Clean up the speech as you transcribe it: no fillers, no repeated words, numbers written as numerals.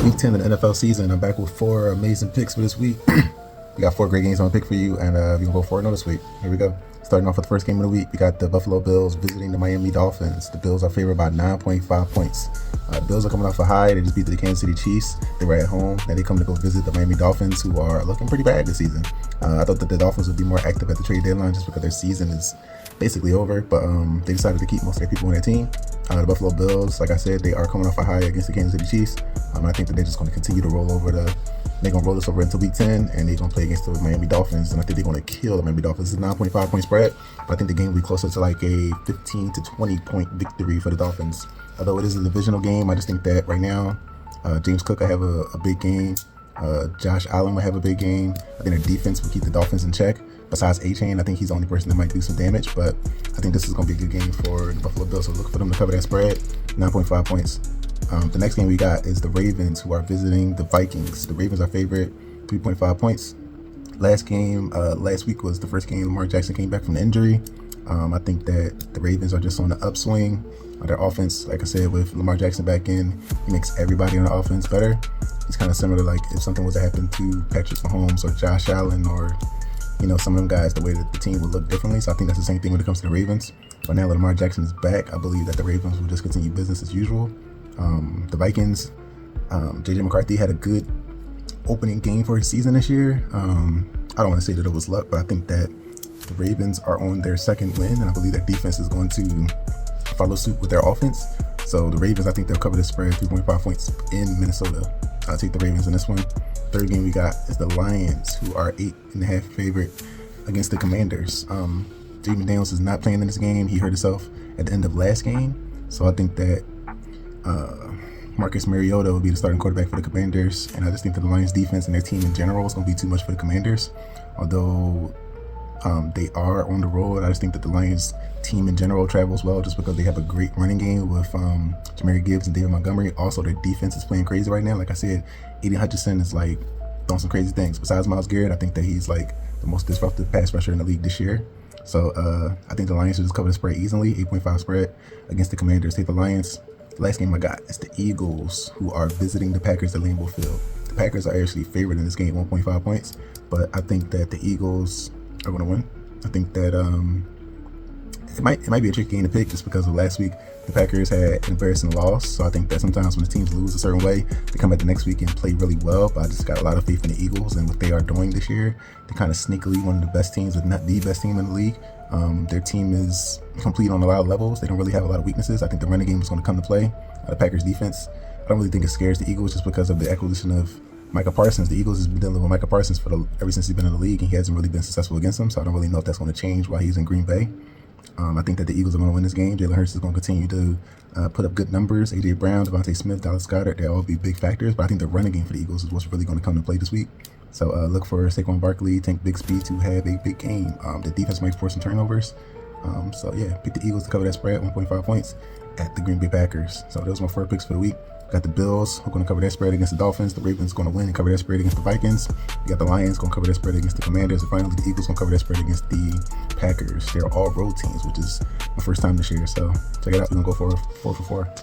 Week 10 of the NFL season. I'm back with 4 amazing picks for this week. We got 4 great games on pick for you, and we can go 4-0 this week. Here we go. Starting off with the first game of the week, we got the Buffalo Bills visiting the Miami Dolphins. The Bills are favored by 9.5 points. The Bills are coming off a high. They just beat the Kansas City Chiefs. They were at home. Now they come to go visit the Miami Dolphins, who are looking pretty bad this season. I thought that the Dolphins would be more active at the trade deadline just because their season is basically over, but they decided to keep most of their people on their team. The Buffalo Bills, like I said, they are coming off a high against the Kansas City Chiefs. I think that they're just going to continue to roll over they're going to roll this over until week 10, and they're going to play against the Miami Dolphins, and I think they're going to kill the Miami Dolphins. It's a 9.5 point spread, but I think the game will be closer to like a 15 to 20 point victory for the Dolphins. Although it is a divisional game, I just think that right now, James Cook will have a big game. Josh Allen will have a big game. I think their defense will keep the Dolphins in check. Besides A-Chain, I think he's the only person that might do some damage, but I think this is going to be a good game for the Buffalo Bills, so look for them to cover that spread, 9.5 points. The next game we got is the Ravens, who are visiting the Vikings. The Ravens are favorite, 3.5 points. Last week was the first game Lamar Jackson came back from the injury. I think that the Ravens are just on the upswing. Their offense, like I said, with Lamar Jackson back in, he makes everybody on the offense better. It's kind of similar to like if something was to happen to Patrick Mahomes or Josh Allen or some of them guys, the way that the team would look differently. So I think that's the same thing when it comes to the Ravens. But now that Lamar Jackson is back, I believe that the Ravens will just continue business as usual. The Vikings, JJ McCarthy had a good opening game for his season this year. I don't want to say that it was luck, but I think that the Ravens are on their second win, and I believe their defense is going to follow suit with their offense. So the Ravens, I think they'll cover the spread, 3.5 points in Minnesota. I'll take the Ravens in this one. Third game we got is the Lions, who are 8.5 favorite against the Commanders. Jaden Daniels is not playing in this game. He hurt himself at the end of last game. So I think that Marcus Mariota will be the starting quarterback for the Commanders. And I just think that the Lions defense and their team in general is going to be too much for the Commanders. Although they are on the road, I just think that the Lions team in general travels well just because they have a great running game with Jahmyr Gibbs and David Montgomery. Also, their defense is playing crazy right now. Like I said, Aiden Hutchinson is like doing some crazy things. Besides Myles Garrett, I think that he's like the most disruptive pass rusher in the league this year. So I think the Lions should just cover the spread easily, 8.5 spread against the Commanders. Take the Lions. The last game I got is the Eagles, who are visiting the Packers at Lambeau Field. The Packers are actually favored in this game, 1.5 points, but I think that the Eagles are going to win. I think that it might be a tricky game to pick just because of last week the Packers had an embarrassing loss. So I think that sometimes when the teams lose a certain way, they come back the next week and play really well. But I just got a lot of faith in the Eagles and what they are doing this year. They're kind of sneakily one of the best teams, if not the best team in the league. Their team is complete on a lot of levels. They don't really have a lot of weaknesses. I think the running game is going to come to play. The Packers defense, I don't really think it scares the Eagles just because of the acquisition of Micah Parsons. The Eagles has been dealing with Micah Parsons ever since he's been in the league, and he hasn't really been successful against them. So I don't really know if that's going to change while he's in Green Bay. I think that the Eagles are going to win this game. Jalen Hurts is going to continue to put up good numbers. A.J. Brown, Devontae Smith, Dallas Goedert, they'll all be big factors. But I think the running game for the Eagles is what's really going to come to play this week. So look for Saquon Barkley, Tank Bigsby to have a big game. The defense might force some turnovers. So yeah, pick the Eagles to cover that spread, 1.5 points at the Green Bay Packers. So those are my 4 picks for the week. Got the Bills, who are going to cover their spread against the Dolphins. The Ravens going to win and cover their spread against the Vikings. You got the Lions going to cover their spread against the Commanders. And finally, the Eagles going to cover their spread against the Packers. They're all road teams, which is my first time this year. So check it out. We're going to go for 4 for 4.